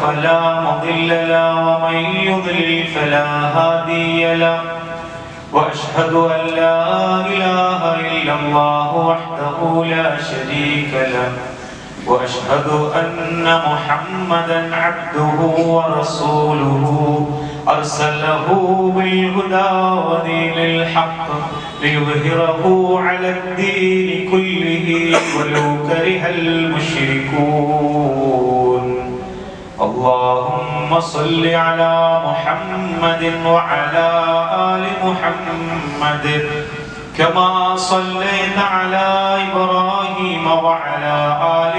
فلا مضل له ومن يضلل فلا هادي له وأشهد أن لا إله إلا الله وحده لا شريك له وأشهد أن محمدا عبده ورسوله أرسله بالهدى ودين الحق ليظهره على الدين كله ولو كره المشركون اللهم صل على محمد وعلى آل محمد كما صليت على إبراهيم وعلى آل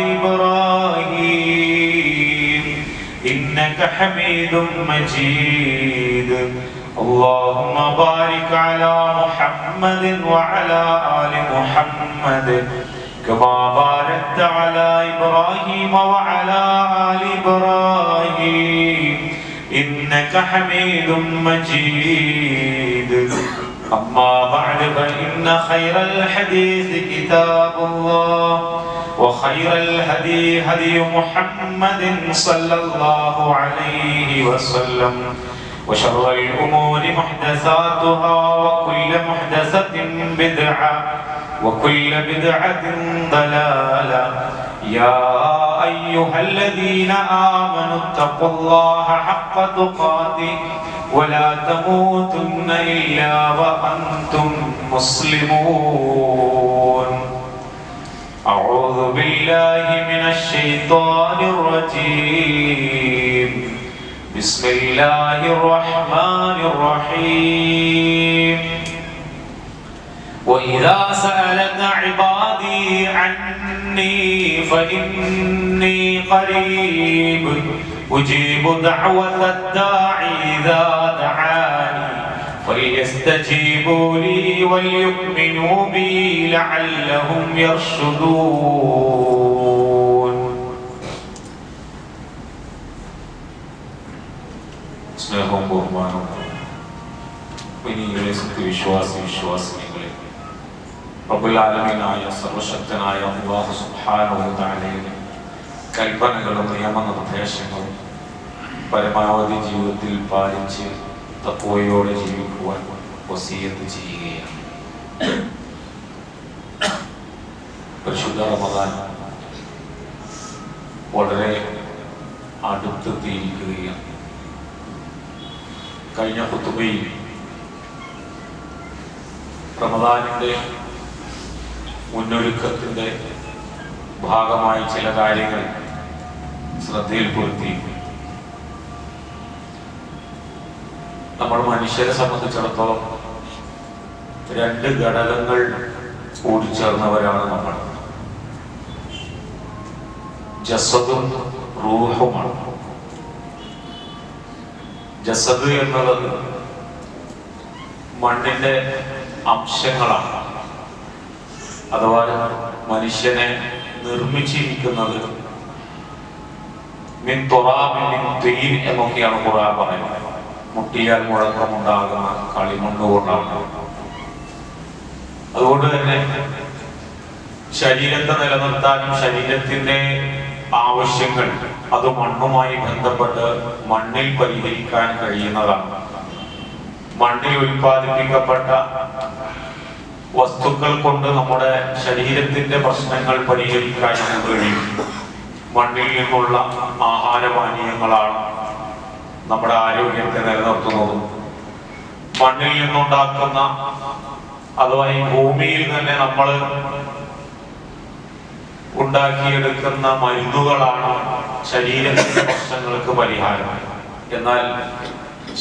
إبراهيم إنك حميد مجيد اللهم بارك على محمد وعلى آل محمد كما باركت على إبراهيم وعلى آل إبراهيم إنك حميد مجيد أما بعد فإن خير الحديث كتاب الله وخير الهدي هدي محمد صلى الله عليه وسلم وشر الأمور محدثاتها وكل محدثة بدعة وكل بدعة ضلالة يا أيها الذين آمنوا اتقوا الله حق تقاته ولا تموتن إلا وأنتم مسلمون أعوذ بالله من الشيطان الرجيم بسم الله الرحمن الرحيم وإذا سألك عبادي عني فإني قريب أجيب دعوة الداعي إذا دعاني فليستجيبوا لي وليؤمنوا بي لعلهم يرشدون. സ്നേഹവും ബഹുമാനവും വിനീതരെ വിശ്വാസികളെ റബ്ബുൽ ആലമീനായ സർവശക്തനായ അല്ലാഹു സുബ്ഹാനഹു വ തആലയുടെ കൽപ്പനകളും നിയമനിർദ്ദേശങ്ങളും പരമാവധി ജീവിതത്തിൽ പാലിച്ച് തഖ്വയോടെ ജീവിക്കുവാൻ വസിയത്ത് ചെയ്യുകയാണ്. പരിശുദ്ധ റമദാൻ വളരെ അടുത്തെത്തിയിരിക്കുകയാണ്. കഴിഞ്ഞ ഖുതുബയിൽ റമദാനിന്റെ മുന്നൊരുക്കത്തിന്റെ ഭാഗമായി ചില കാര്യങ്ങൾ ശ്രദ്ധയിൽപ്പെടുത്തി. നമ്മൾ മനുഷ്യരെ സംബന്ധിച്ചിടത്തോളം രണ്ട് ഘടകങ്ങൾ കൂടിച്ചേർന്നവരാണ് നമ്മൾ. ജസദും റൂഹുമാണ്. ജസദ് എന്നുള്ളത് മണ്ണിന്റെ അംശങ്ങളാണ്. അഥവാ മനുഷ്യനെ നിർമ്മിച്ചിരിക്കുന്നത് മിൻ തുറാബിൻ മിൻ തീൻ എന്നൊക്കെയാണ് ഖുർആൻ പറയുന്നത്. മുട്ടിയാൽ മുഴക്കമുണ്ടാകുന്ന കളിമണ്ണ് കൊണ്ടാണ്. അതുകൊണ്ട് തന്നെ ശരീരത്തെ നിലനിർത്താനും ശരീരത്തിന്റെ ആവശ്യങ്ങൾ അത് മണ്ണുമായി ബന്ധപ്പെട്ട് മണ്ണിൽ പരിഹരിക്കാൻ കഴിയുന്നതാണ്. മണ്ണിൽ ഉൽപ്പാദിപ്പിക്കപ്പെട്ട വസ്തുക്കൾ കൊണ്ട് നമ്മുടെ ശരീരത്തിന്റെ പ്രശ്നങ്ങൾ പരിഹരിക്കാൻ കഴിയും. മണ്ണിൽ നിന്നുള്ള ആഹാരപാനീയങ്ങളാണ് നമ്മുടെ ആരോഗ്യത്തെ നിലനിർത്തുന്നതും. മണ്ണിൽ നിന്നുണ്ടാക്കുന്ന അഥവാ ഈ ഭൂമിയിൽ തന്നെ നമ്മൾ ഉണ്ടാക്കിയെടുക്കുന്ന മരുന്നുകളാണ് ശരീരത്തിന്റെ പ്രശ്നങ്ങൾക്ക് പരിഹാരം. എന്നാൽ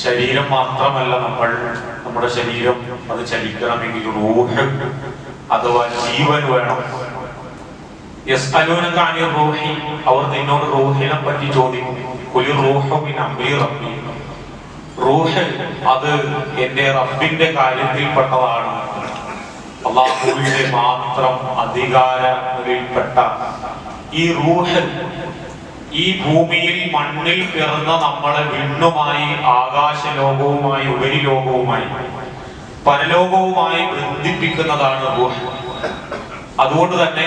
ശരീരം മാത്രമല്ല, നമ്മുടെ ശരീരം അത് ചലിക്കണമെങ്കിൽ റൂഹ് അഥവാ ജീവൻ വേണം. യസ്അലൂനക അനി റൂഹി, അവർ നിന്നോട് റൂഹിനെ പറ്റി ചോദിക്കും. ഖുലി റൂഹു മിൻ അംരി റബ്ബി, റൂഹ് അത് എന്റെ റബ്ബിന്റെ കാര്യത്തിൽപ്പെട്ടതാണ്. അല്ലാഹുവിന്റെ മാത്രം അധികാരത്തിൽപ്പെട്ട ഈ റൂഹ് ഈ ഭൂമിയിൽ മണ്ണിൽ പിറന്ന നമ്മളെ വിണ്ണുമായി ആകാശലോകവുമായി ഉപരിലോകവുമായി പരലോകവുമായി ബന്ധിപ്പിക്കുന്നതാണ് റൂഹ്. അതുകൊണ്ട് തന്നെ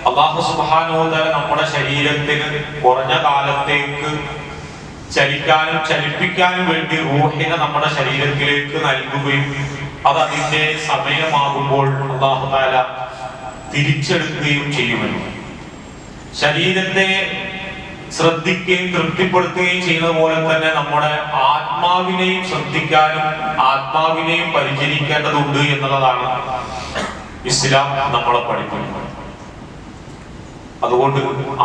അല്ലാഹു സുബ്ഹാനഹു വ തആല നമ്മുടെ ശരീരത്തിന് കുറഞ്ഞ കാലത്തേക്ക് ചലിക്കാനും ചലിപ്പിക്കാനും വേണ്ടി റൂഹിനെ നമ്മുടെ ശരീരത്തിലേക്ക് നൽകുകയും അത് അതിന്റെ സമയമാകുമ്പോൾ അല്ലാഹു തആല തിരിച്ചെടുക്കുകയും ചെയ്യുമെന്ന്. ശരീരത്തെ ശ്രദ്ധിക്കുകയും തൃപ്തിപ്പെടുത്തുകയും ചെയ്യുന്ന പോലെ തന്നെ നമ്മുടെ ആത്മാവിനെയും ശ്രദ്ധിക്കാനും ആത്മാവിനെയും പരിചരിക്കേണ്ടതുണ്ട് എന്നുള്ളതാണ് ഇസ്ലാം നമ്മളെ പഠിപ്പിക്കുന്നത്. അതുകൊണ്ട്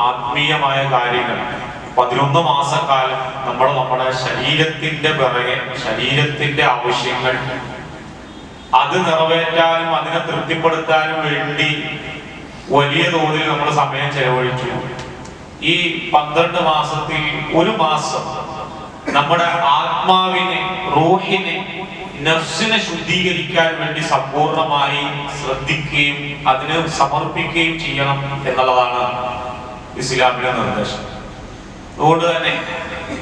ആത്മീയമായ കാര്യങ്ങൾ 11 മാസക്കാലം നമ്മൾ നമ്മുടെ ശരീരത്തിന്റെ പിറകെ, ശരീരത്തിന്റെ ആവശ്യങ്ങൾ അത് നിറവേറ്റാനും അതിനെ തൃപ്തിപ്പെടുത്താനും വേണ്ടി വലിയ തോതിൽ നമ്മൾ സമയം ചെലവഴിച്ചു. ഈ 12 മാസത്തിൽ 1 മാസം നമ്മുടെ ആത്മാവിനെ, റൂഹിനെ, നഫ്സിനെ ശുദ്ധീകരിക്കാൻ വേണ്ടി സമ്പൂർണമായി ശ്രദ്ധിക്കുകയും അതിന് സമർപ്പിക്കുകയും ചെയ്യണം എന്നുള്ളതാണ് ഇസ്ലാമിലെ നിർദ്ദേശം. അതുകൊണ്ട് തന്നെ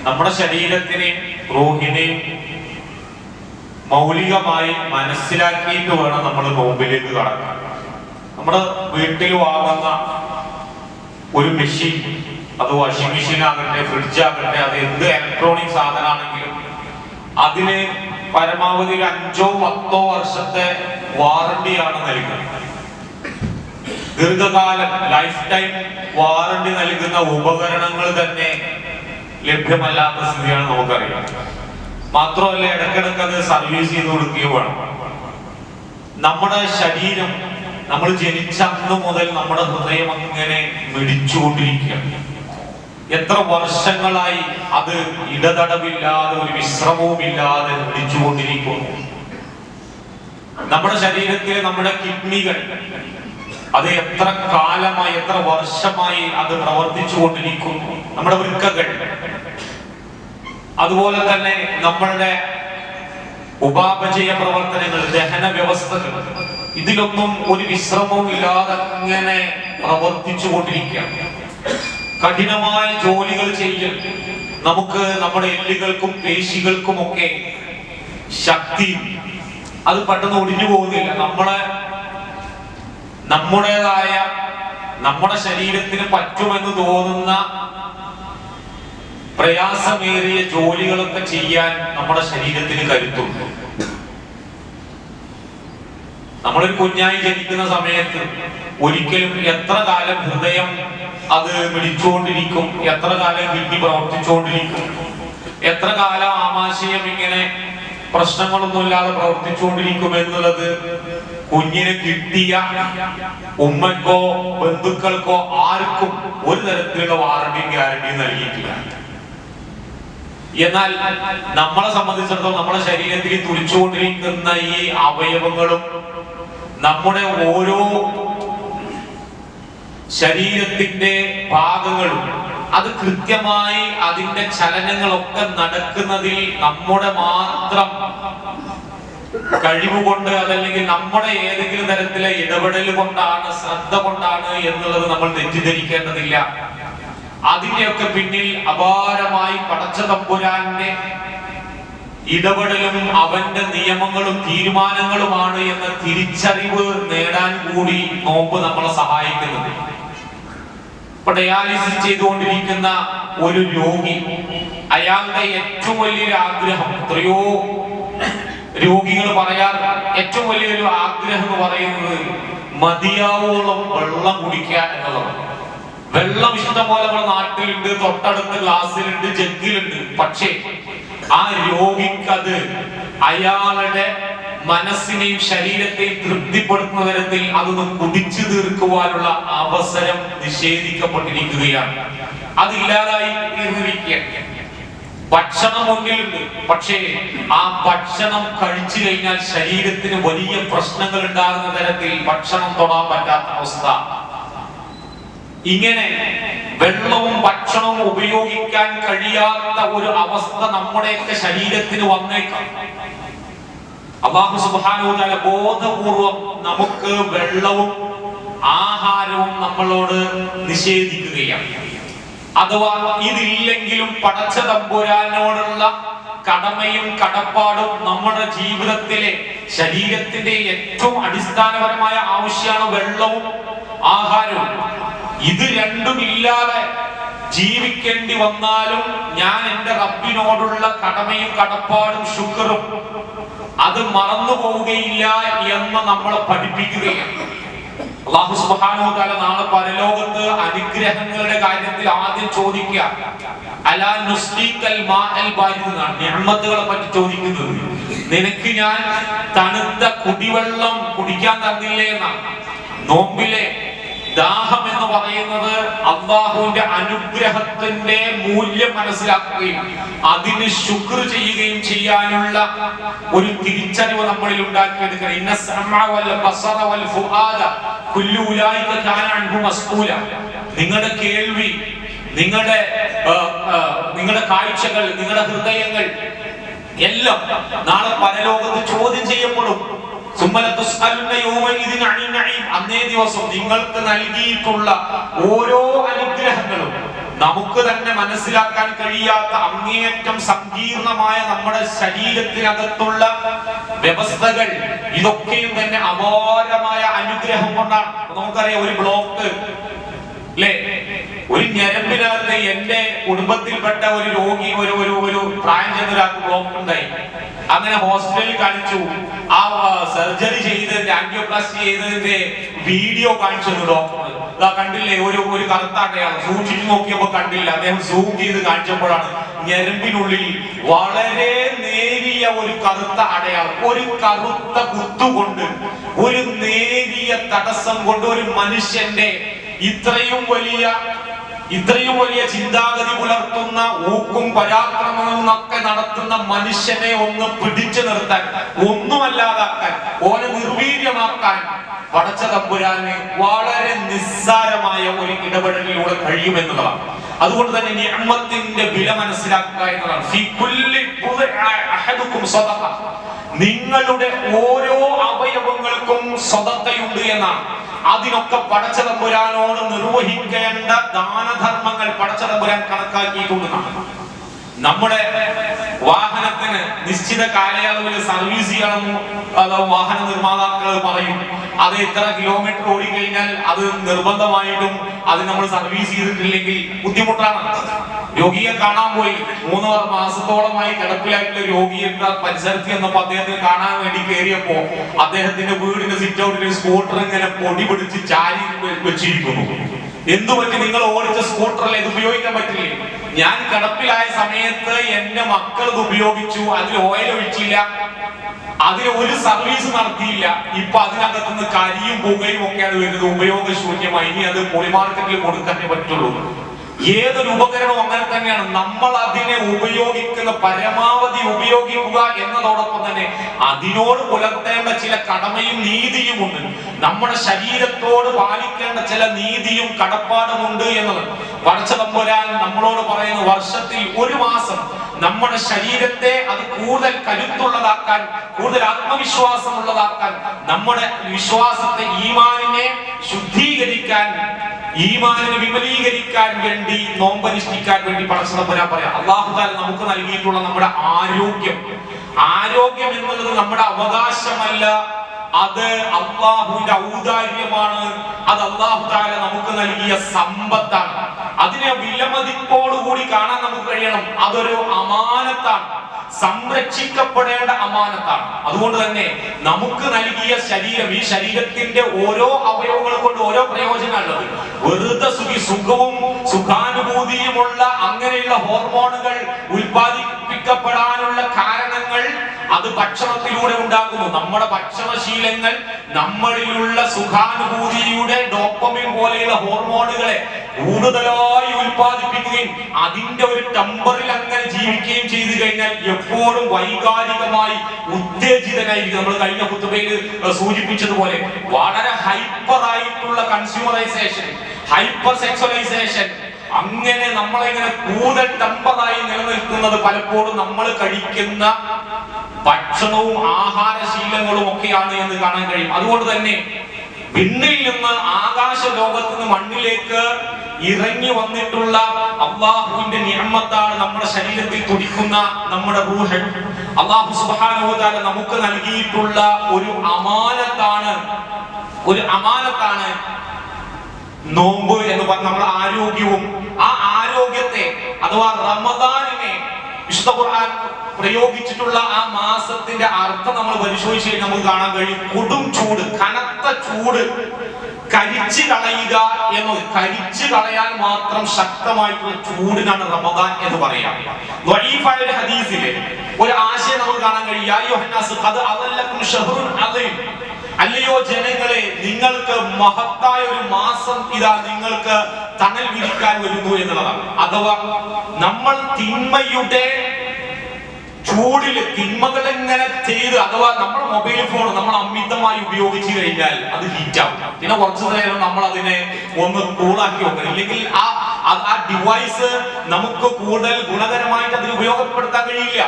നമ്മുടെ ശരീരത്തിനെയും റൂഹിനെയും മൗലികമായി മനസ്സിലാക്കിയിട്ട് വേണം നമ്മൾ നോമ്പിലേക്ക് കടക്കാൻ. നമ്മുടെ വീട്ടിൽ വാങ്ങുന്ന ഒരു മെഷീൻ, അത് വാഷിംഗ് മെഷീൻ ആകട്ടെ, ഫ്രിഡ്ജ് ആകട്ടെ, അത് എന്ത് ഇലക്ട്രോണിക് സാധനമാണെങ്കിലും അതിന് പരമാവധി 5-10 വർഷത്തെ വാറണ്ടിയാണ് നൽകുന്നത്. ദീർഘകാലം ലൈഫ് ടൈം വാറണ്ടി നൽകുന്ന ഉപകരണങ്ങൾ തന്നെ ലഭ്യമല്ലാത്ത സ്ഥിതിയാണ് നമുക്കറിയാം. മാത്രമല്ല, ഇടക്കിടക്ക് അത് സർവീസ് ചെയ്ത് കൊടുക്കുകയും വേണം. നമ്മുടെ ശരീരം നമ്മൾ ജനിച്ച അന്ന് മുതൽ നമ്മുടെ ഹൃദയം അങ്ങനെ മിടിച്ചുകൊണ്ടിരിക്കുകയാണ്. എത്ര വർഷങ്ങളായി അത് ഇടതടവില്ലാതെ, ഒരു വിശ്രമവും ഇല്ലാതെ മിടിച്ചുകൊണ്ടിരിക്കുന്നു. നമ്മുടെ ശരീരത്തിലെ നമ്മുടെ കിഡ്നികൾ അത് എത്ര കാലമായി, എത്ര വർഷമായി അത് പ്രവർത്തിച്ചു കൊണ്ടിരിക്കുന്നു. നമ്മുടെ വൃക്കകൾ, അതുപോലെ തന്നെ നമ്മളുടെ ഉപാപചയ പ്രവർത്തനങ്ങൾ, ദഹന വ്യവസ്ഥകൾ, ഇതിലൊന്നും ഒരു വിശ്രമവും ഇല്ലാതെ അങ്ങനെ പ്രവർത്തിച്ചു കൊണ്ടിരിക്കുകയാണ്. കഠിനമായ ജോലികൾ ചെയ്യൽ നമുക്ക് നമ്മുടെ എല്ലുകൾക്കും പേശികൾക്കുമൊക്കെ ശക്തി അത് പെട്ടെന്ന് ഒടിഞ്ഞു പോകുന്നില്ല. നമ്മുടേതായ നമ്മുടെ ശരീരത്തിന് പറ്റുമെന്ന് തോന്നുന്ന പ്രയാസമേറിയ ജോലികളൊക്കെ ചെയ്യാൻ നമ്മുടെ ശരീരത്തിന് കരുത്തുണ്ട്. നമ്മളൊരു കുഞ്ഞായി ജനിക്കുന്ന സമയത്ത് ഒരിക്കലും എത്ര കാലം ഹൃദയം അത് മിടിച്ചുകൊണ്ടിരിക്കും, എത്ര കാലം കിഡ്നി പ്രവർത്തിച്ചുകൊണ്ടിരിക്കും, എത്ര കാലം ആമാശയം ഇങ്ങനെ പ്രശ്നങ്ങളൊന്നുമില്ലാതെ പ്രവർത്തിച്ചുകൊണ്ടിരിക്കും എന്നുള്ളത് കുഞ്ഞിനെ കിട്ടിയ ഉമ്മക്കോ ബന്ധുക്കൾക്കോ ആർക്കും ഒരു തരത്തിലുള്ള വാറണ്ടിയും ഗ്യാരണ്ടിയും നൽകിയിട്ടില്ല. എന്നാൽ നമ്മളെ സംബന്ധിച്ചിടത്തോളം നമ്മുടെ ശരീരത്തിൽ തുടിച്ചുകൊണ്ടിരിക്കുന്ന ഈ അവയവങ്ങളും നമ്മുടെ ഓരോ ശരീരത്തിന്റെ ഭാഗങ്ങളും അത് കൃത്യമായി അതിന്റെ ചലനങ്ങളൊക്കെ നടക്കുന്നതിൽ നമ്മുടെ മാത്രം കഴിവുകൊണ്ട്, അതല്ലെങ്കിൽ നമ്മുടെ ഏതെങ്കിലും തരത്തിലെ ഇടപെടൽ കൊണ്ടാണ്, ശ്രദ്ധ കൊണ്ടാണ് എന്നുള്ളത് നമ്മൾ തെറ്റിദ്ധരിക്കേണ്ടതില്ല. അതിന്റെയൊക്കെ പിന്നിൽ അപാരമായി പടച്ച തമ്പുരാന്റെ ഇടപെടലും അവന്റെ നിയമങ്ങളും തീരുമാനങ്ങളുമാണ് എന്ന തിരിച്ചറിവ് നേടാൻ കൂടി നോമ്പ് നമ്മളെ സഹായിക്കുന്നത്. ഇപ്പൊ ഡയാലിസിസ് ചെയ്തുകൊണ്ടിരിക്കുന്ന ഒരു രോഗി, അയാളുടെ ഏറ്റവും വലിയൊരു ആഗ്രഹം, എത്രയോ രോഗികൾ പറയാൻ ഏറ്റവും വലിയൊരു ആഗ്രഹം എന്ന് പറയുന്നത് മതിയാവോളം വെള്ളം കുടിക്കുക എന്നുള്ളതാണ്. വെള്ളം ഇഷ്ടം പോലെ നമ്മുടെ നാട്ടിലുണ്ട്, തൊട്ടടുത്ത് ഗ്ലാസ്സിലുണ്ട്, ജഗ്ഗിലുണ്ട്. പക്ഷേ ആ രോഗിക്കത് അയാളുടെ മനസ്സിനെയും ശരീരത്തെയും തൃപ്തിപ്പെടുത്തുന്ന തരത്തിൽ അതൊന്ന് കുടിച്ചു തീർക്കുവാനുള്ള അവസരം നിഷേധിക്കപ്പെട്ടിരിക്കുകയാണ്. അതില്ലാതായി തീർന്നിരിക്കുകയാണ്. ഭക്ഷണം മുന്നിലുണ്ട്, പക്ഷേ ആ ഭക്ഷണം കഴിച്ചു കഴിഞ്ഞാൽ ശരീരത്തിന് വലിയ പ്രശ്നങ്ങൾ ഉണ്ടാകുന്ന തരത്തിൽ ഭക്ഷണം തൊടാൻ പറ്റാത്ത അവസ്ഥ. ഇങ്ങനെ വെള്ളവും ഭക്ഷണവും ഉപയോഗിക്കാൻ കഴിയാത്ത ഒരു അവസ്ഥ നമ്മുടെയൊക്കെ ശരീരത്തിന് വന്നേക്കാം. അല്ലാഹു സുബ്ഹാനഹു വ തആല ബോധപൂർവം നമുക്ക് വെള്ളവും ആഹാരവും നമ്മളോട് നിഷേധിക്കുകയാണ്. അഥവാ ഇതില്ലെങ്കിലും പടച്ച തമ്പുരാനോടുള്ള കടമയും കടപ്പാടും നമ്മുടെ ജീവിതത്തിലെ ശരീരത്തിന്റെ ഏറ്റവും അടിസ്ഥാനപരമായ ആവശ്യമാണ് വെള്ളവും ആഹാരവും. ഇത് രണ്ടുമില്ലാതെ ജീവിക്കേണ്ടി വന്നാലും ഞാൻ എൻ്റെ റബ്ബിനോടുള്ള കടമയും കടപ്പാടും ശുക്റും അത് മറന്നു പോവുകയില്ല എന്ന് നമ്മളെ പഠിപ്പിക്കുകയാണ്. അല്ലാഹു സുബ്ഹാനഹു വ തആല നാളെ പരലോകത്ത് അനുഗ്രഹങ്ങളുടെ കാര്യത്തിൽ ആദ്യം ചോദിക്കുക അലാ നുസ്ഖികൽ മാഅൽ ബാരിദ് എന്നാണ്. നിഅമത്തുകളെ പറ്റി ചോദിക്കുന്നത്, നിനക്ക് ഞാൻ തണുത്ത കുടിവെള്ളം കുടിക്കാൻ തന്നില്ലേ എന്നാണ്. നോമ്പിലെ ദാഹം എന്ന് പറയുന്നത് അല്ലാഹുവിന്റെ അനുഗ്രഹത്തിന്റെ മൂല്യം മനസ്സിലാക്കുകയും അതിന് ശുക്ർ ചെയ്യുകയും ചെയ്യാനുള്ള ഒരു തിരിച്ചറിവ് നമ്മളിൽ ഉണ്ടാക്കിയെടുക്കണം. ഇന്ന സമഅ വൽ ബസറ വൽ ഫുആദ കുല്ലു ഉലൈക കാന അൻഹു മസ്ഊല. നിങ്ങളുടെ കേൾവി, നിങ്ങളുടെ കാഴ്ചകൾ, നിങ്ങളുടെ ഹൃദയങ്ങൾ എല്ലാം നാളെ പരലോകത്ത് ചോദ്യം ചെയ്യപ്പെടും. അന്നേ ദിവസം നിങ്ങൾക്ക് നൽകിയിട്ടുള്ള ഓരോ അനുഗ്രഹങ്ങളും നമുക്ക് തന്നെ മനസ്സിലാക്കാൻ കഴിയാത്ത അങ്ങേയറ്റം സങ്കീർണമായ നമ്മുടെ ശരീരത്തിനകത്തുള്ള വ്യവസ്ഥകൾ, ഇതൊക്കെയും തന്നെ അപാരമായ അനുഗ്രഹം കൊണ്ടാണ്. നമുക്കറിയാം, ഒരു ബ്ലോക്ക് അല്ലേ, ഒരു ഞരമ്പിനകത്ത് എന്റെ കുടുംബത്തിൽപ്പെട്ട ഒരു രോഗി, ഒരു പ്രായം ചെന്ന ഒരാൾക്ക് ബ്ലോക്ക് ഉണ്ടായി. അങ്ങനെ ഹോസ്പിറ്റലിൽ കാണിച്ചു. ആ സർജറി ചെയ്തതിന്റെ, ആൻജിയോപ്ലാസ്റ്റി ചെയ്തതിന്റെ വീഡിയോ കാണിച്ചു ഡോക്ടർ. കണ്ടില്ലേ, ഒരു കറുത്ത അടയാളം. സൂക്ഷിച്ചു നോക്കിയപ്പോ കണ്ടില്ല. അദ്ദേഹം സൂം ചെയ്ത് കാണിച്ചപ്പോഴാണ് ഞരമ്പിനുള്ളിൽ വളരെ നേരിയ ഒരു കറുത്ത അടയാളം, ഒരു കറുത്ത കുത്തുകൊണ്ട്, ഒരു നേരിയ തടസ്സം കൊണ്ട് ഒരു മനുഷ്യന്റെ ഇത്രയും വലിയ ചിന്താഗതി പുലർത്തുന്ന, ഊക്കും പരാക്രമവും ഒക്കെ നടത്തുന്ന മനുഷ്യനെ ഒന്ന് പിടിച്ചു നിർത്താൻ, ഒന്നുമല്ലാതാക്കാൻ, ഓനെ നിർവീര്യമാക്കാൻ പടച്ച തമ്പുരാന് വളരെ നിസ്സാരമായ ഒരു ഇടപെടലിലൂടെ കഴിയുമെന്നുള്ളതാണ്. അതുകൊണ്ട് തന്നെ നിഅമത്തിന്റെ വില മനസ്സിലാക്കുക എന്നതാണ്. നിങ്ങളുടെ ഓരോ അവയവങ്ങൾക്കും സ്വതക്കയുണ്ട് എന്നാണ്. അതിനൊക്കെ പടച്ച തമ്പുരാനോട് നിർവഹിക്കേണ്ട ദാനധർമ്മങ്ങൾ പടച്ച തമ്പുരാൻ കണക്കാക്കിയിട്ടുണ്ടെന്നാണ്. നമ്മുടെ വാഹനത്തിന് നിശ്ചിത കാലയളവിൽ സർവീസ് ചെയ്യണം വാഹന നിർമ്മാതാക്കൾ പറയും. അത് എത്ര കിലോമീറ്റർ ഓടിക്കഴിഞ്ഞാൽ അത് നിർബന്ധമായിട്ടും അത് നമ്മൾ സർവീസ് ചെയ്തിട്ടില്ലെങ്കിൽ ബുദ്ധിമുട്ടാണ്. രോഗിയെ കാണാൻ പോയി, 3 മാസത്തോളമായി കിടപ്പിലായിട്ടുള്ള രോഗിയെ പരിസരത്ത് ചെന്നപ്പോ അദ്ദേഹത്തിന് കാണാൻ വേണ്ടി കയറിയപ്പോ അദ്ദേഹത്തിന്റെ വീടിന്റെ സിറ്റ് ഔട്ടിൽ സ്കൂട്ടർ ഇങ്ങനെ പൊടി പിടിച്ച് ചാരി വെച്ചിരിക്കുന്നു. എന്തുപറ്റി? നിങ്ങൾ ഓടിച്ച സ്കൂട്ടറല്ലേ, ഇത് ഉപയോഗിക്കാൻ പറ്റില്ലേ? ഞാൻ കിടപ്പിലായ സമയത്ത് എന്റെ മക്കൾ ഇത് ഉപയോഗിച്ചു, അതിൽ ഓയിൽ ഒഴിച്ചില്ല, അതിന് ഒരു സർവീസ് നടത്തിയില്ല. ഇപ്പൊ അതിനകത്തുനിന്ന് കരിയും പുകയും ഒക്കെയാണ് വരുന്നത്, ഉപയോഗശൂന്യമായി. ഇനി അത് പൊളിമാർക്കറ്റിൽ കൊടുക്കാനേ പറ്റുള്ളൂ. ഏതൊരു ഉപകരണവും അങ്ങനെ തന്നെയാണ്. നമ്മൾ അതിനെ ഉപയോഗിക്കുന്ന പരമാവധി ഉപയോഗിക്കുക എന്നതോടൊപ്പം തന്നെ അതിനോട് പുലർത്തേണ്ട ചില കടമയും നീതിയും ഉണ്ട്. നമ്മുടെ ശരീരത്തോട് പാലിക്കേണ്ട ചില നീതിയും കടപ്പാടുമുണ്ട് എന്നത് പടച്ച തമ്പുരാൻ നമ്മളോട് പറയുന്ന, വർഷത്തിൽ 1 മാസം നമ്മുടെ ശരീരത്തെ അത് കൂടുതൽ കരുത്തുള്ളതാക്കാൻ, കൂടുതൽ ആത്മവിശ്വാസമുള്ളതാക്കാൻ, നമ്മുടെ വിശ്വാസത്തെ, ഈമാനിനെ ശുദ്ധീകരിക്കാൻ, ഈമാനിനെ വിമലീകരിക്കാൻ വേണ്ടി, നോമ്പനുഷ്ഠിക്കാൻ വേണ്ടി പടച്ച തമ്പുരാൻ പറയാം. അല്ലാഹു തആല നമുക്ക് നൽകിയിട്ടുള്ള നമ്മുടെ ആരോഗ്യം എന്നുള്ളത് നമ്മുടെ അവകാശമല്ല, അത് അല്ലാഹുവിന്റെ ഔദാര്യമാണ്. അത് അല്ലാഹു തആല നമുക്ക് നൽകിയ സമ്പത്താണ്. അതിനെ വിലമതിപ്പോടുകൂടി കാണാൻ നമുക്ക് കഴിയണം. അതൊരു അമാനത്താണ്, സംരക്ഷിക്കപ്പെടേണ്ട അമാനത്താണ്. അതുകൊണ്ട് തന്നെ നമുക്ക് നൽകിയ ശരീരം, ഈ ശരീരത്തിന്റെ ഓരോ അവയവങ്ങൾ കൊണ്ട് ഓരോ പ്രയോജനമുള്ളത്. വെറുതെ സുഖവും സുഖാനുഭൂതിയുമുള്ള അങ്ങനെയുള്ള ഹോർമോണുകൾ ഉൽപ്പാദിപ്പിക്കപ്പെടാനുള്ള കാരണങ്ങൾ അത് ഭക്ഷണത്തിലൂടെ ഉണ്ടാകുന്നു. നമ്മുടെ ഭക്ഷണശീലങ്ങൾ നമ്മളിലുള്ള സുഖാനുഭൂതിയുടെ ഡോപ്പമിൻ പോലെയുള്ള ഹോർമോണുകളെ കൂടുതലായി ഉൽപ്പാദിപ്പിക്കുകയും അതിന്റെ ഒരു ടെമ്പറിൽ അങ്ങനെ ജീവിക്കുകയും ചെയ്തു കഴിഞ്ഞാൽ എപ്പോഴും വൈകാരികമായി ഉത്തേജിതനായിരിക്കും. നമ്മൾ കഴിഞ്ഞ ഖുതുബയിൽ സൂചിപ്പിച്ചതുപോലെ വളരെ ഹൈപ്പർ ആയിട്ടുള്ള കൺസ്യൂമറൈസേഷൻ, ഹൈപ്പർ സെക്സ്വലൈസേഷൻ, അങ്ങനെ നമ്മളിങ്ങനെ കൂടുതൽ ടെമ്പറായി നിലനിൽക്കുന്നത് പലപ്പോഴും നമ്മൾ കഴിക്കുന്ന ഭക്ഷണവും ആഹാരശീലങ്ങളും ഒക്കെയാണ് എന്ന് കാണാൻ കഴിയും. അതുകൊണ്ട് തന്നെ വിണ്ണിൽ നിന്ന്, ആകാശ ലോകത്ത് നിന്ന് മണ്ണിലേക്ക് ഇറങ്ങി വന്നിട്ടുള്ള അല്ലാഹുവിന്റെ നിഅമത്താണ് നമ്മുടെ ശരീരത്തിൽ തുടിക്കുന്ന നമ്മുടെ റൂഹ്. അല്ലാഹു സുബ്ഹാനഹു വ തആല നമുക്ക് നൽകിയിട്ടുള്ള ഒരു അമാനത്താണ് നോമ്പ് എന്ന് പറഞ്ഞ നമ്മുടെ ആരോഗ്യവും ആ ആരോഗ്യത്തെ അഥവാ റമദാനിനെ വിശുദ്ധ ഖുർആൻ പ്രയോഗിച്ചിട്ടുള്ള ആ മാസത്തിന്റെ അർത്ഥം നമ്മൾ പരിശോധിച്ച് കഴിഞ്ഞാൽ നമുക്ക് കാണാൻ കഴിയും. കൊടും ചൂട്, കനത്ത ചൂട് കരിച്ചു കളയുക എന്നത്, കരിച്ചു കളയാൻ മാത്രം ശക്തമായിട്ടുള്ള ചൂടിനാണ് റമദാൻ എന്ന് പറയാം. ദഈഫായ ഒരു ഹദീസിലെ ഒരു ആശയം നമുക്ക് കാണാൻ കഴിയും. യാ അയ്യുഹന്നാസ് ഖദ് അദല്ലകും ശഹ്റുൻ അദീം, അല്ലയോ ജനങ്ങളെ, നിങ്ങൾക്ക് മഹത്തായ ഒരു മാസം ഇതാ നിങ്ങൾക്ക് തണൽ വിരിക്കാൻ വരുന്നു എന്നുള്ളതാണ്. അഥവാ നമ്മൾ തിന്മയുടെ ചൂടില് തിന്മകൾ എങ്ങനെ ചെയ്ത്, അഥവാ നമ്മുടെ മൊബൈൽ ഫോൺ നമ്മൾ അമിതമായി ഉപയോഗിച്ചു കഴിഞ്ഞാൽ അത് ഹീറ്റാവും. പിന്നെ കുറച്ചു നേരം നമ്മൾ അതിനെ ഒന്ന് കൂളാക്കി വെക്കണം. ഇല്ലെങ്കിൽ ആ ഡിവൈസ് നമുക്ക് കൂടുതൽ ഗുണകരമായിട്ട് അതിന് ഉപയോഗപ്പെടുത്താൻ കഴിയില്ല.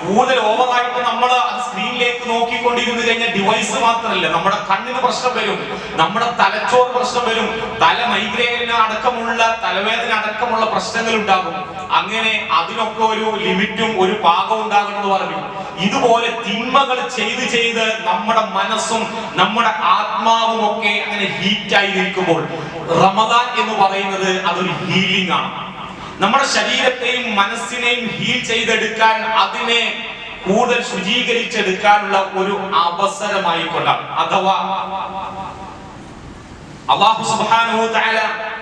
കൂടുതൽ ഓവറായിട്ട് നമ്മൾ അത് സ്ക്രീനിലേക്ക് നോക്കിക്കൊണ്ടിരുന്നു കഴിഞ്ഞാൽ ഡിവൈസ് മാത്രമല്ല, നമ്മുടെ കണ്ണിന് പ്രശ്നം വരും, നമ്മുടെ തലച്ചോറ് പ്രശ്നം വരും, തല മൈഗ്രെയിന് അടക്കമുള്ള തലവേദന അടക്കമുള്ള പ്രശ്നങ്ങൾ ഉണ്ടാകും. അങ്ങനെ അതിനൊക്കെ ഒരു ലിമിറ്റും ഒരു പാകവും ഉണ്ടാകണമെന്ന് പറഞ്ഞു. ഇതുപോലെ തിന്മകൾ ചെയ്ത് ചെയ്ത് നമ്മുടെ മനസ്സും നമ്മുടെ ആത്മാവും ഒക്കെ അങ്ങനെ ഹീറ്റായി നിൽക്കുമ്പോൾ റമദാൻ എന്ന് പറയുന്നത് അതൊരു ഹീലിംഗ് ആണ്. നമ്മുടെ ശരീരത്തെയും മനസ്സിനെയും ഹീൽ ചെയ്തെടുക്കാൻ, അതിനെ കൂടുതൽ ശുചീകരിച്ചെടുക്കാനുള്ള ഒരു അവസരമായി കൊണ്ടാണ്. അഥവാ അല്ലാഹു സുബ്ഹാനഹു തആല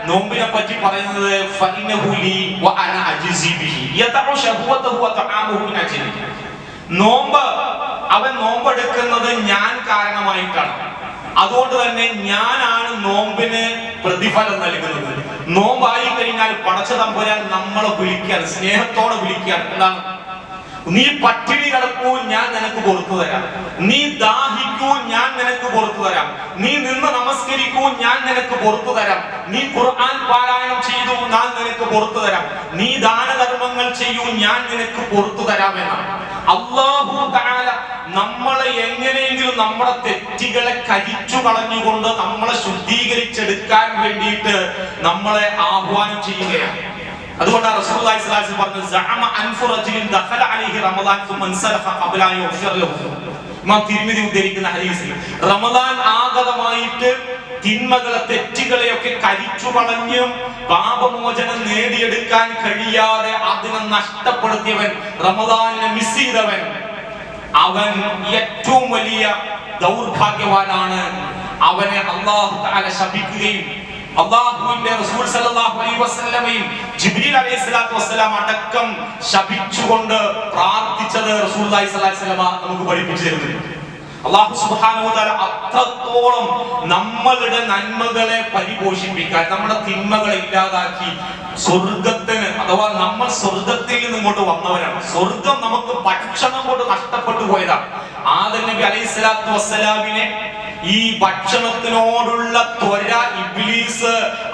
നോമ്പിനെ പറ്റി പറയുന്നത് ഫഇന്നഹു ലീ വഅന അജ്സി ബിഹി യതഉ ശഹവതഹു വതആമുഹു മിൻ അജ്ലി. നോമ്പ്, അവൻ നോമ്പെടുക്കുന്നത് ഞാൻ കാരണമായിട്ടാണ്, അതുകൊണ്ട് തന്നെ ഞാനാണ് നോമ്പിന് പ്രതിഫലം നൽകുന്നത്. നോമ്പായി കഴിഞ്ഞാൽ പടച്ച തമ്പുരാൻ നമ്മളെ വിളിക്കാൻ, സ്നേഹത്തോടെ വിളിക്കാൻ. എന്താണ്? നീ പട്ടിണി കിടക്കൂ, ഞാൻ നിനക്ക് പുറത്തു തരാം. നീ ദാഹിക്കൂ, ഞാൻ നിനക്ക് പുറത്തു തരാം. നീ നിന്ന് നമസ്കരിക്കൂ, ഞാൻ നിനക്ക് പുറത്തു തരാം. നീ ഖുർആൻ പാരായണം ചെയ്തു, ഞാൻ നിനക്ക് പുറത്തു തരാം. നീ ദാനധർമ്മങ്ങൾ ചെയ്യൂ, ഞാൻ നിനക്ക് പുറത്തു തരാമെന്നാണ് അല്ലാഹു തആല നമ്മളെ എങ്ങനെയെങ്കിലും നമ്മുടെ തെറ്റുകളെ കരിച്ചു കളഞ്ഞുകൊണ്ട് നമ്മളെ ശുദ്ധീകരിച്ചെടുക്കാൻ വേണ്ടിയിട്ട് നമ്മളെ ആഹ്വാനം ചെയ്യുകയാണ്. അതുകൊണ്ടാണ് റസൂലുള്ളാഹി സ്വല്ലല്ലാഹു അലൈഹി വസല്ലം പറഞ്ഞത് സഅമ അൻഫു റജുലിൻ ദഖല അലൈഹി റമദാൻ സുമ്മ സലഖ ഖബ്ല അൻ യുഗ്ഫിറ ലഹു. ഇമാം തിർമിദി ഉദ്ധരിക്കുന്ന ഹദീസിൽ റമദാൻ ആഗതമായിട്ട് തിന്മകളെ തെറ്റുകളെയൊക്കെ കരിച്ചു കളഞ്ഞും പാപമോചനം നേടിയെടുക്കാൻ കഴിയാതെ അതിനെ നഷ്ടപ്പെടുത്തിയവൻ, റമദാനിനെ മിസ് ചെയ്തവൻ, അവൻ ഏറ്റവും വലിയ ദൗർഭാഗ്യവാനാണ്. അവനെ അല്ലാഹു തആല ശപിക്കുകയും അല്ലാഹുവിന്റെ റസൂൽ സല്ലല്ലാഹു അലൈഹി വസല്ലമയും ജിബ്രീൽ അലൈഹിസ്സലാത്തു വസ്സലാം അടക്കം ശപിച്ചുകൊണ്ട് പ്രാർത്ഥിച്ചത് റസൂലുള്ളാഹി സ്വല്ലല്ലാഹു അലൈഹി വസല്ലമ നമുക്ക് പഠിപ്പിച്ചു തരുന്നുണ്ട്. അല്ലാഹു സുബ്ഹാനഹു വ തആല അത്രത്തോളം നമ്മളുടെ നന്മകളെ പരിപോഷിപ്പിക്കാൻ, നമ്മുടെ തിന്മകളെ ഇല്ലാതാക്കി സ്വർഗത്തിന്, അഥവാ നമ്മൾ സ്വർഗത്തിൽ നിന്ന് ഇങ്ങോട്ട് വന്നവരാണ്. സ്വർഗം നമുക്ക് ഭക്ഷണം കൊണ്ട് നഷ്ടപ്പെട്ടു പോയതാണ്. ആദം നബി അലൈഹിസ്സലാത്തു വസ്സലാമിനെ ഈ ഭക്ഷണത്തിനോടുള്ള ത്വര ഇബ്ലീസ്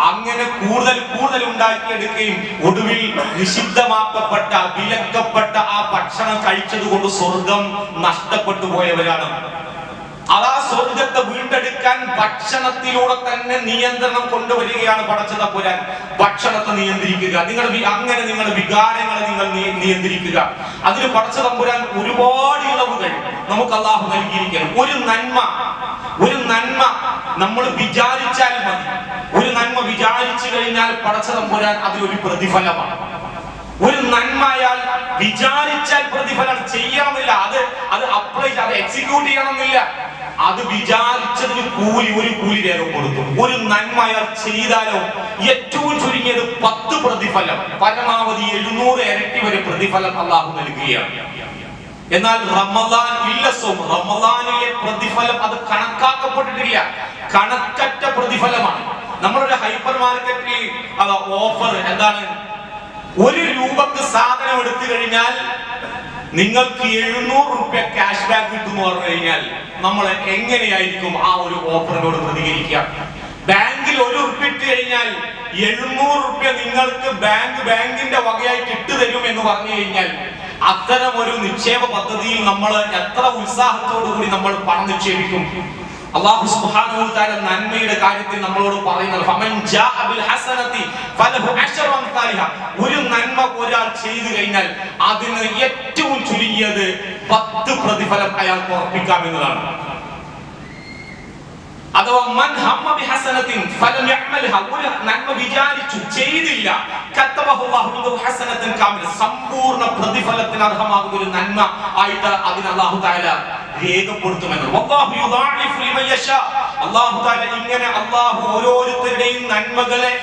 അങ്ങനെ കൂടുതൽ ഉണ്ടാക്കിയെടുക്കുകയും ഒടുവിൽ നിഷിദ്ധമാക്കപ്പെട്ട, വിലക്കപ്പെട്ട ആ ഭക്ഷണം കഴിച്ചത് കൊണ്ട് സ്വർഗം നഷ്ടപ്പെട്ടു പോയവരാണ്. അതാ സ്വർഗത്തെ വീണ്ടെടുക്കാൻ ഭക്ഷണത്തിലൂടെ തന്നെ നിയന്ത്രണം കൊണ്ടുവരികയാണ് പടച്ച തമ്പുരാൻ. ഭക്ഷണത്തെ നിയന്ത്രിക്കുക, നിങ്ങളുടെ വികാരങ്ങളെ നിങ്ങൾ നിയന്ത്രിക്കുക. അതിന് പടച്ച തമ്പുരാൻ ഒരുപാട് ഇളവുകൾ നമുക്ക് അല്ലാഹു നൽകിയിരിക്കണം. ഒരു നന്മ നമ്മൾ വിചാരിച്ചാൽ മതി. ഒരു നന്മ വിചാരിച്ചു കഴിഞ്ഞാൽ പടച്ച തമ്പുരാൻ അതിലൊരു പ്രതിഫലമാണ്. ഒരു നന്മ അയാൾ വിചാരിച്ചാൽ പ്രതിഫലം ചെയ്യണമെന്നില്ല, അത് അപ്ലൈ അത് എക്സിക്യൂട്ട് ചെയ്യണമെന്നില്ല. അത് വിചാരിച്ചതിന് ഒരു കൂലി രേഖപ്പെടുത്തും. ഒരു നന്മ അയാൾ ചെയ്താലോ ഏറ്റവും ചുരുങ്ങിയത് 10 പ്രതിഫലം, പരമാവധി 700 ഇരട്ടി വരെ പ്രതിഫലം അല്ലാഹു നൽകുകയാണ്. എന്നാൽ റമദാനിലെ പ്രതിഫലം അത് കണക്കാക്കപ്പെട്ടിട്ടില്ല, കണക്കറ്റ പ്രതിഫലമാണ്. നമ്മളൊരു ഹൈപ്പർ മാർക്കറ്റിൽ ഓഫർ എന്താണ്, 1 രൂപക്ക് സാധനം എടുത്തു കഴിഞ്ഞാൽ നിങ്ങൾക്ക് 700 രൂപ ക്യാഷ് ബാക്ക് കിട്ടും പറഞ്ഞു കഴിഞ്ഞാൽ നമ്മൾ എങ്ങനെയായിരിക്കും ആ ഒരു ഓഫറിനോട് പ്രതികരിക്കുക? ബാങ്കിൽ 1 രൂപ ഇട്ട് കഴിഞ്ഞാൽ 700 രൂപ നിങ്ങൾക്ക് ബാങ്കിന്റെ വകയായിട്ട് ഇട്ടു തരും എന്ന് പറഞ്ഞു കഴിഞ്ഞാൽ അത്തരം ഒരു നിക്ഷേപ പദ്ധതിയിൽ നമ്മൾ എത്ര ഉത്സാഹത്തോടു കൂടി നമ്മൾ പണം നിക്ഷേപിക്കും? അല്ലാഹു സുബ്ഹാനഹു വ തആല നന്മയുടെ കാര്യത്തിൽ നമ്മളോട് പറയുന്നത് ഫമൻ ജാഅ ബിൽ ഹസനതി ഫലഹു അശ്റു അംസാലിഹ. ഒരു നന്മ ഒരാൾ ചെയ്തു കഴിഞ്ഞാൽ അതിന് ഏറ്റവും ചുരുങ്ങിയത് 10 പ്രതിഫലം അയാൾക്ക് ഉറപ്പിക്കാം എന്നതാണ്. അഥവാ മൻ ഹമ്മ ബിഹസനത്തിൻ ഫലം യഅമൽഹ, ഒരു നന്മ വിചാരിച്ചു ചെയ്തില്ല, കതബഹു അല്ലാഹു ലഹു ഹസനത്തൻ കാമില, സമ്പൂർണ്ണ പ്രതിഫലത്തിന് അർഹമാകുന്ന ഒരു നന്മ ആയിട്ട് അതിന് അല്ലാഹു തആല രേഖപ്പെടുത്തുമെന്ന്. വല്ലാഹു യുദാഇഫു ലിമൻ യശാ, അല്ലാഹു തആല ഇങ്ങനെ അല്ലാഹു ഓരോരുത്തരുടെയും നന്മകളെ,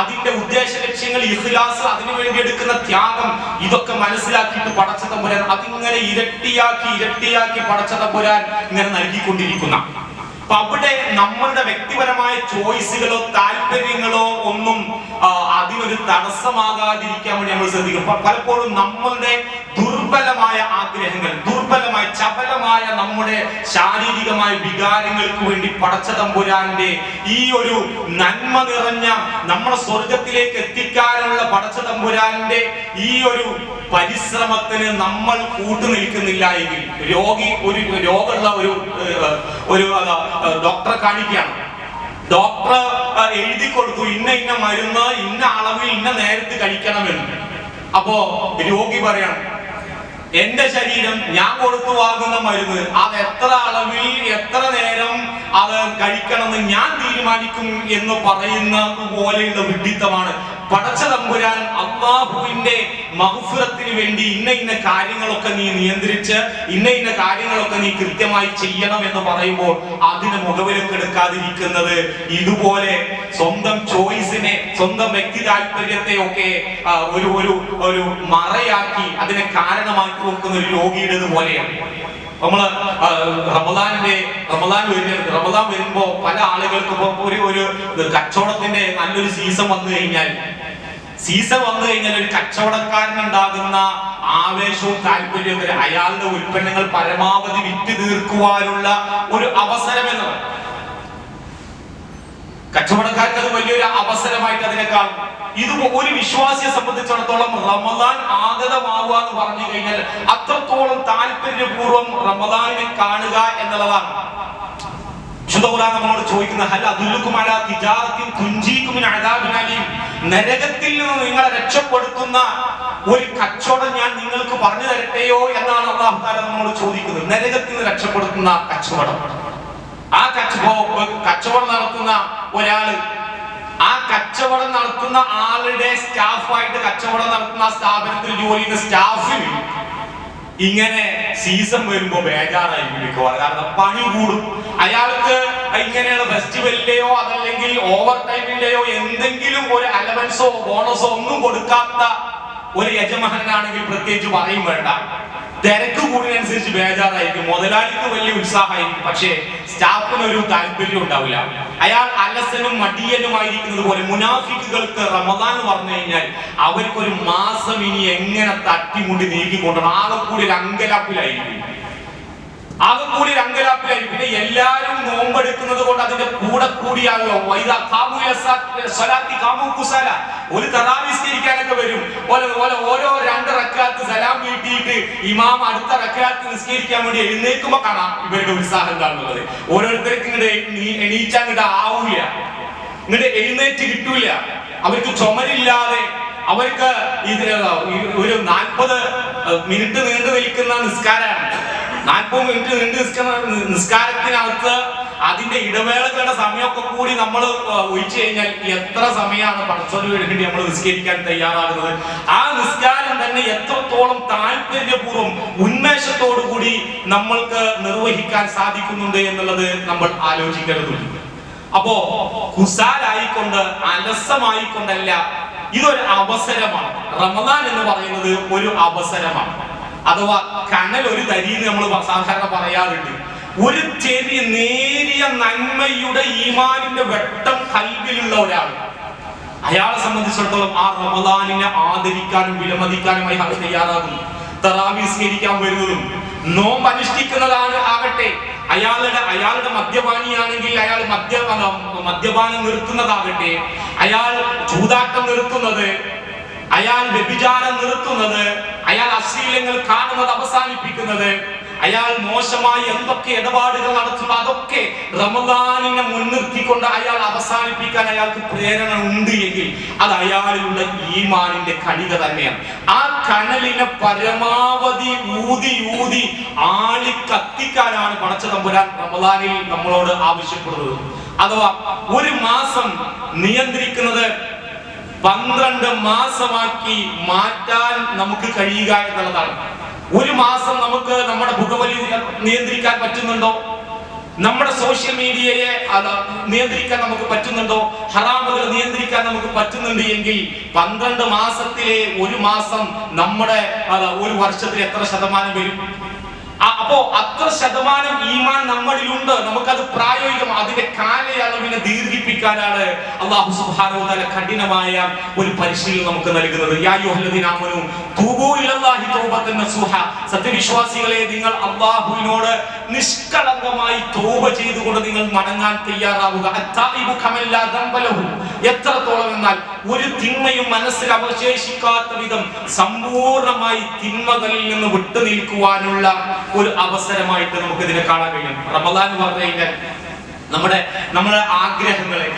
അതിന്റെ ഉദ്ദേശ ലക്ഷ്യങ്ങൾ, ഇഖ്ലാസ്, അതിനു വേണ്ടി എടുക്കുന്ന ത്യാഗം, ഇതൊക്കെ മനസ്സിലാക്കിയിട്ട് പടച്ച തമ്പുരാൻ അതിങ്ങനെ ഇരട്ടിയാക്കി പടച്ച തമ്പുരാൻ ഇങ്ങനെ നൽകിക്കൊണ്ടിരിക്കുന്ന. അപ്പൊ അവിടെ നമ്മളുടെ വ്യക്തിപരമായ ചോയ്സുകളോ താല്പര്യങ്ങളോ ഒന്നും അതിനൊരു തടസ്സമാകാതിരിക്കാൻ വേണ്ടി നമ്മൾ ശ്രദ്ധിക്കും. പലപ്പോഴും നമ്മളുടെ ദുർബലമായ ആഗ്രഹങ്ങൾ, ദുർബലമായ ചപലമായ നമ്മുടെ ശാരീരികമായ വികാരങ്ങൾക്ക് വേണ്ടി പടച്ച തമ്പുരാന്റെ ഈ ഒരു നന്മ നിറഞ്ഞ നമ്മളെ സ്വർഗത്തിലേക്ക് എത്തിക്കാനുള്ള പടച്ച തമ്പുരാന്റെ ഈ ഒരു പരിശ്രമത്തിന് നമ്മൾ കൂട്ടുനിൽക്കുന്നില്ല എങ്കിൽ, രോഗമുള്ള ഒരു ഡോക്ടറെ കാണിക്കുകയാണ്. ഡോക്ടർ എഴുതി കൊടുത്തു ഇന്ന മരുന്ന് ഇന്ന അളവിൽ ഇന്ന നേരത്ത് കഴിക്കണമെന്ന്. അപ്പോ രോഗി പറയാണ്, എന്റെ ശരീരം ഞാൻ കൊടുത്തു വാങ്ങുന്ന മരുന്ന് അത് എത്ര അളവിൽ എത്ര നേരം അത് കഴിക്കണമെന്ന് ഞാൻ തീരുമാനിക്കും എന്ന് പറയുന്നത് പോലെയുള്ള വിഡ്ഢിത്തമാണ്. പടച്ച തമ്പുരാൻ അല്ലാഹുവിന്റെ മഗ്ഫിറത്തിന് വേണ്ടി ഇന്ന കാര്യങ്ങളൊക്കെ നീ നിയന്ത്രിച്ച് ഇന്ന കാര്യങ്ങളൊക്കെ നീ കൃത്യമായി ചെയ്യണം എന്ന് പറയുമ്പോൾ അതിന് മുഖവിലക്കെടുക്കാതിരിക്കുന്നത്, ഇതുപോലെ സ്വന്തം ചോയ്സിനെ, സ്വന്തം വ്യക്തി താല്പര്യത്തെ ഒക്കെ ഒരു മറയാക്കി അതിനെ കാരണമാക്കി നോക്കുന്ന ഒരു രോഗിയുടേത് പോലെയാണ്. നമ്മള് റമദാൻ വരുമ്പോ പല ആളുകൾക്കും ഒരു കച്ചവടത്തിന്റെ നല്ലൊരു സീസൺ വന്നു കഴിഞ്ഞാൽ ഒരു കച്ചവടക്കാരനുണ്ടാകുന്ന ആവേശവും താല്പര്യവും അയാളുടെ ഉൽപ്പന്നങ്ങൾ പരമാവധി വിറ്റ് തീർക്കുവാനുള്ള ഒരു അവസരം എന്ന് കച്ചവടക്കാർക്ക് അത് വലിയൊരു അവസരമായിട്ട് അതിനെ കാണും. ഇത് ഒരു വിശ്വാസിയെ സംബന്ധിച്ചിടത്തോളം റമദാൻ ആഗതമാവുക എന്ന് പറഞ്ഞു കഴിഞ്ഞാൽ അത്രത്തോളം താല്പര്യപൂർവ്വം റമദാനിനെ കാണുക എന്നുള്ളതാണ്. നമ്മളോട് ചോദിക്കുന്ന നരകത്തിൽ നിന്ന് നിങ്ങളെ രക്ഷപ്പെടുത്തുന്ന ഒരു കച്ചവടം ഞാൻ നിങ്ങൾക്ക് പറഞ്ഞു തരട്ടെയോ എന്നാണ് അല്ലാഹു തആല നമ്മളോട് ചോദിക്കുന്നത്. നരകത്തിൽ നിന്ന് രക്ഷപ്പെടുത്തുന്ന കച്ചവടം. ആ കച്ചവടം നടത്തുന്ന ഒരാള്, ആ കച്ചവടം നടത്തുന്ന ആളുടെ സ്റ്റാഫായിട്ട് കച്ചവടം നടത്തുന്ന സ്ഥാപനത്തിൽ ജോലി ചെയ്യുന്ന സ്റ്റാഫിന് ഇങ്ങനെ സീസൺ വരുമ്പോ ബേജാറായി വിളിക്കുക. കാരണം പണി കൂടും. അയാൾക്ക് ഇങ്ങനെയുള്ള ഫെസ്റ്റിവലിന്റെയോ അതല്ലെങ്കിൽ ഓവർ ടൈമിന്റെയോ എന്തെങ്കിലും ഒരു അലവൻസോ ബോണസോ ഒന്നും കൊടുക്കാത്ത ഒരു യജമാനാണെങ്കിൽ പ്രത്യേകിച്ച് പറയും വേണ്ട. തിരക്ക് കൂടിനനുസരിച്ച് ബേജാറായിരിക്കും. മുതലാളിക്ക് വലിയ ഉത്സാഹമായിരിക്കും, പക്ഷേ സ്റ്റാഫിന് ഒരു താല്പര്യം ഉണ്ടാവില്ല. അയാൾ അലസനും മടിയനുമായിരിക്കുന്നത് പോലെ മുനാഫിക്കുകൾക്ക് റമദാൻ എന്ന് പറഞ്ഞു കഴിഞ്ഞാൽ അവർക്കൊരു മാസം ഇനി എങ്ങനെ തട്ടിമുട്ടി നീക്കിക്കൊണ്ടണം ആകെ കൂടി ഒരു അങ്കലാപ്പിലായിരിക്കും. പിന്നെ എല്ലാരും നോമ്പെടുക്കുന്നത് കൊണ്ട് അതിന്റെ കൂടെ കൂടിയാകോ ഒരു തറാവീഹ് നിസ്കരിക്കാനൊക്കെ വരും. ഓരോ 2 റക്അത്ത് സലാം വീട്ടിയിട്ട് ഇമാം അടുത്ത റക്അത്ത് നിസ്കരിക്കാൻ വേണ്ടി എഴുന്നേൽക്കുമ്പോ കാണാം ഇവരുടെ ഉത്സാഹം കാണുന്നത്. ഓരോരുത്തർക്ക് ഇങ്ങോട്ട് എണീച്ചാൽ ഇങ്ങോട്ട് ആവൂല, ഇങ്ങോട്ട് എഴുന്നേറ്റ് കിട്ടൂല. അവർക്ക് ചുമരില്ലാതെ അവർക്ക് ഒരു 40 മിനിറ്റ് നീണ്ടു നിൽക്കുന്ന നിസ്കാരമാണ്. 40 മിനിറ്റ് നീണ്ടു നിൽക്കുന്ന നിസ്കാരത്തിനകത്ത് അതിന്റെ ഇടവേളകളുടെ സമയമൊക്കെ കൂടി നമ്മൾ ഒഴിച്ചു കഴിഞ്ഞാൽ എത്ര സമയമാണ് പടച്ചോന് വേണ്ടി നമ്മൾ നിസ്കരിക്കാൻ തയ്യാറാകുന്നത്. ആ നിസ്കാരം തന്നെ എത്രത്തോളം താല്പര്യപൂർവ്വം ഉന്മേഷത്തോടു കൂടി നമ്മൾക്ക് നിർവഹിക്കാൻ സാധിക്കുന്നുണ്ട് എന്നുള്ളത് നമ്മൾ ആലോചിക്കേണ്ടതുണ്ട്. അപ്പോ കുസാലായിക്കൊണ്ട് അലസമായിക്കൊണ്ടല്ല, ഇതൊരു അവസരമാണ്. റമദാൻ എന്ന് പറയുന്നത് ഒരു അവസരമാണ്. അഥവാ കനൽ ഒരു തരീന്ന് നമ്മൾ സാധാരണ പറയാറുണ്ട്. ഒരു ചെറിയ നേരിയ നന്മയുടെ ഈമാനിന്റെ വെട്ടം കൽവിലുള്ള ഒരാൾ, അയാളെ സംബന്ധിച്ചിടത്തോളം ആ റമദാനിനെ ആദരിക്കാനും വിലമതിക്കാനും അയാൾ തയ്യാറാകുന്നു. തറാവീഹ് നിസ്കരിക്കാൻ വരുന്നതും നോമ്പ് അനുഷ്ഠിക്കുന്നതാണ് ആകട്ടെ, അയാളുടെ മദ്യപാനിയാണെങ്കിൽ അയാൾ മദ്യപാനം നിർത്തുന്നതാകട്ടെ, അയാൾ ചൂതാട്ടം നിർത്തുന്നത്, അയാൾ വ്യഭിചാരം നിർത്തുന്നത്, അയാൾ അശ്ലീലങ്ങൾ കാണുന്നത് അവസാനിപ്പിക്കുന്നത്, അയാൾ മോശമായി എന്തൊക്കെ ഇടപാടുകൾ നടത്തുന്നു അതൊക്കെ റമദാനിനെ മുൻനിർത്തിക്കൊണ്ട് അയാൾ അവസാനിപ്പിക്കാൻ അയാൾക്ക് പ്രേരണ ഉണ്ട് എങ്കിൽ അത് അയാളിലുള്ള ഈമാനിന്റെ കണിക തന്നെയാണ്. ആ കനലിനെ പരമാവധി ഊതി ഊതി ആളി കത്തിക്കാനാണ് പടച്ച തമ്പുരാൻ റമദാനിൽ നമ്മളോട് ആവശ്യപ്പെടുന്നത്. അഥവാ ഒരു മാസം നിയന്ത്രിക്കുന്നത് 12 മാസമാക്കി മാറ്റാൻ നമുക്ക് കഴിയുക എന്നുള്ളതാണ്. ഒരു മാസം നമുക്ക് നമ്മുടെ പുകവലി നിയന്ത്രിക്കാൻ പറ്റുന്നുണ്ടോ? നമ്മുടെ സോഷ്യൽ മീഡിയയെ നിയന്ത്രിക്കാൻ നമുക്ക് പറ്റുന്നുണ്ടോ? ഹറാമുകൾ നിയന്ത്രിക്കാൻ നമുക്ക് പറ്റുന്നുണ്ട് എങ്കിൽ 12 മാസത്തിലെ ഒരു മാസം നമ്മുടെ ഒരു വർഷത്തിൽ എത്ര ശതമാനം വരും? അപ്പോ അത്ര ശതമാനം ഈമാൻ നമ്മളിലുണ്ട്. നമുക്കത് പ്രായോഗികം. അതിന്റെ കാലയളവിനെ ദീർഘിപ്പിക്കാനാണ് അല്ലാഹു സുബ്ഹാനഹു വ തആല കഠിനമായ ഒരു പരിശീലനം നമുക്ക് നൽകുന്നത്. യാ അയ്യുഹല്ലദീന ആമനൂ തൂബൂ ഇലല്ലാഹി തൗബതൻ നസൂഹ. സത്യവിശ്വാസികളെ, നിങ്ങൾ അല്ലാഹുവിനോട് നിഷ്കളങ്കമായി തൗബ ചെയ്തുകൊണ്ട് നിങ്ങൾ മടങ്ങാൻ തയ്യാറാവുക. അത്തായിബു കമല്ലാ ദംബ ലഹു. എത്രത്തോളം എന്നാൽ ഒരു തിന്മയും മനസ്സിൽ അവശേഷിക്കാത്ത വിധം സമ്പൂർണമായി തിന്മകളിൽ നിന്ന് വിട്ടു നിൽക്കുവാനുള്ള ഒരു അവസരമായിട്ട് നമുക്ക് ഇതിനെ കാണാൻ കഴിയും. റമദാൻ എന്ന് പറഞ്ഞു കഴിഞ്ഞാൽ നമ്മുടെ ആഗ്രഹങ്ങളെ,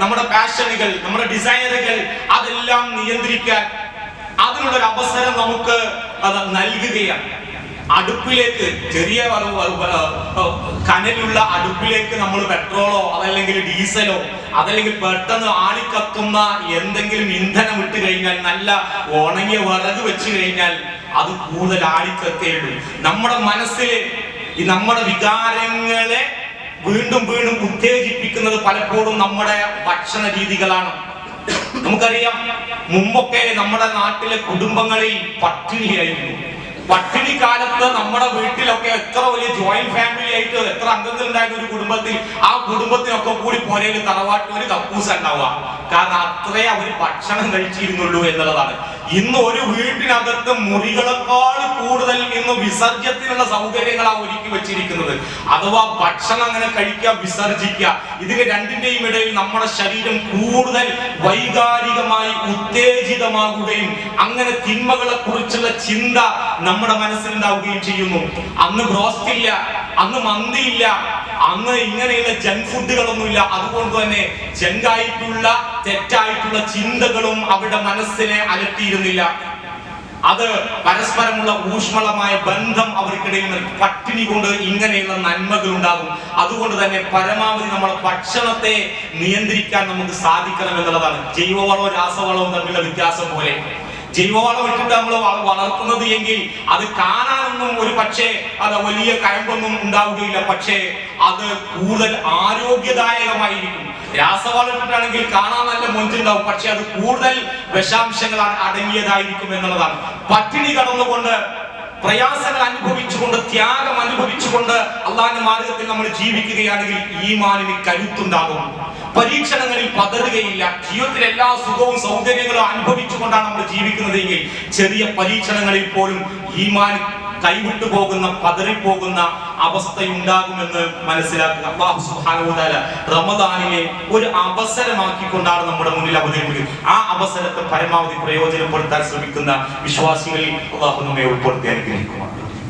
നമ്മുടെ പാഷനുകൾ, നമ്മുടെ ഡിസൈനുകൾ അതെല്ലാം നിയന്ത്രിക്കാൻ അതിനുള്ളൊരു അവസരം നമുക്ക് അത് നൽകുകയാണ്. അടുപ്പിലേക്ക്, ചെറിയ കനലുള്ള അടുപ്പിലേക്ക് നമ്മൾ പെട്രോളോ അതല്ലെങ്കിൽ ഡീസലോ അതല്ലെങ്കിൽ പെട്ടെന്ന് ആളിക്കത്തുന്ന എന്തെങ്കിലും ഇന്ധനം ഇട്ട് കഴിഞ്ഞാൽ, നല്ല ഉണങ്ങിയ വിറക് വെച്ച് കഴിഞ്ഞാൽ അത് കൂടുതൽ ആളിക്കത്തേയുള്ളൂ. നമ്മുടെ മനസ്സിൽ നമ്മുടെ വികാരങ്ങളെ വീണ്ടും വീണ്ടും ഉത്തേജിപ്പിക്കുന്നത് പലപ്പോഴും നമ്മുടെ ഭക്ഷണ രീതികളാണ്. നമുക്കറിയാം, മുമ്പൊക്കെ നമ്മുടെ നാട്ടിലെ കുടുംബങ്ങളിൽ പട്ടിണിയായിരുന്നു. പട്ടിണി കാലത്ത് നമ്മുടെ വീട്ടിലൊക്കെ എത്ര വലിയ ജോയിന്റ് ഫാമിലി ആയിട്ട് എത്ര അംഗങ്ങൾ ഉണ്ടായിരുന്ന ഒരു കുടുംബത്തിൽ, ആ കുടുംബത്തിനൊക്കെ കൂടി പോരയിൽ തറവാട്ടിൽ ഒരു കക്കൂസ ഉണ്ടാവുക. കാരണം അത്രേ അവര് ഭക്ഷണം കഴിച്ചിരുന്നുള്ളൂ എന്നുള്ളതാണ്. ഇന്ന് ഒരു വീട്ടിനകത്ത് മുറികളെക്കാൾ കൂടുതൽ ഇന്ന് വിസർജ്യത്തിനുള്ള സൗകര്യങ്ങളാണ് ഒരുക്കി വെച്ചിരിക്കുന്നത്. അഥവാ ഭക്ഷണം അങ്ങനെ കഴിക്കുക, വിസർജിക്കുക, ഇതിന് രണ്ടിന്റെയും ഇടയിൽ നമ്മുടെ ശരീരം കൂടുതൽ വൈകാരികമായി ഉത്തേജിതമാകുകയും അങ്ങനെ തിന്മകളെ കുറിച്ചുള്ള ചിന്ത നമ്മുടെ മനസ്സിലുണ്ടാവുകയും ചെയ്യുന്നു. അന്ന് ബ്രോസ്റ്റ് ഇല്ല, അന്ന് മന്തിയില്ല, അന്ന് ഇങ്ങനെയുള്ള ജങ്ക് ഫുഡുകളൊന്നുമില്ല. അതുകൊണ്ട് തന്നെ ജങ്കായിട്ടുള്ള തെറ്റായിട്ടുള്ള ചിന്തകളും അവരുടെ മനസ്സിനെ അലട്ടിയിരുന്നില്ല. അത് പരസ്പരമുള്ള ഊഷ്മളമായ ബന്ധം അവർക്കിടയിൽ പട്ടിണി കൊണ്ട് ഇങ്ങനെയുള്ള നന്മകൾ ഉണ്ടാകും. അതുകൊണ്ട് തന്നെ പരമാവധി നമ്മുടെ ഭക്ഷണത്തെ നിയന്ത്രിക്കാൻ നമുക്ക് സാധിക്കണം എന്നുള്ളതാണ്. ജൈവവളവും രാസവളവും തമ്മിലുള്ള വ്യത്യാസം പോലെ, ജൈവവളം ഇട്ടിട്ട് നമ്മൾ വളർത്തുന്നത് എങ്കിൽ അത് കാണാനൊന്നും ഒരു പക്ഷേ അത് വലിയ കഴമ്പൊന്നും ഉണ്ടാവുകയില്ല, പക്ഷേ അത് കൂടുതൽ ആരോഗ്യദായകമായിരിക്കും. രാസവളം ഇട്ടിട്ടാണെങ്കിൽ കാണാൻ നല്ല മൊഞ്ചുണ്ടാവും, പക്ഷെ അത് കൂടുതൽ വിഷാംശങ്ങൾ അടങ്ങിയതായിരിക്കും എന്നുള്ളതാണ്. പട്ടിണി കടന്നുകൊണ്ട്, പ്രയാസങ്ങൾ അനുഭവിച്ചുകൊണ്ട്, ത്യാഗം അനുഭവിച്ചുകൊണ്ട് അള്ളാഹുവിന്റെ മാർഗത്തിൽ നമ്മൾ ജീവിക്കുകയാണെങ്കിൽ ഈമാനിന് കരുത്തുണ്ടാകും. പരീക്ഷണങ്ങളിൽ പതറുകയില്ല. ജീവിതത്തിൽ എല്ലാ സുഖവും സൗകര്യങ്ങളും അനുഭവിച്ചുകൊണ്ടാണ് നമ്മൾ ജീവിക്കുന്നതെങ്കിൽ ചെറിയ പരീക്ഷണങ്ങളിൽ പോലും ഈമാൻ കൈവിട്ടു പോകുന്ന, പതറിപ്പോകുന്ന അവസ്ഥയുണ്ടാകുമെന്ന് മനസ്സിലാക്കുക. അല്ലാഹു സുബ്ഹാനഹു വ തആല റമദാനിനെ ഒരു അവസരമാക്കിക്കൊണ്ടാണ് നമ്മുടെ മുന്നിൽ അവതരിപ്പിക്കുന്നത്. ആ അവസരത്തെ പരമാവധി പ്രയോജനപ്പെടുത്താൻ ശ്രമിക്കുന്ന വിശ്വാസികളിൽ അല്ലാഹു നമ്മെ ഉൾപ്പെടുത്തി അനുഗ്രഹിക്കുമാറാകട്ടെ.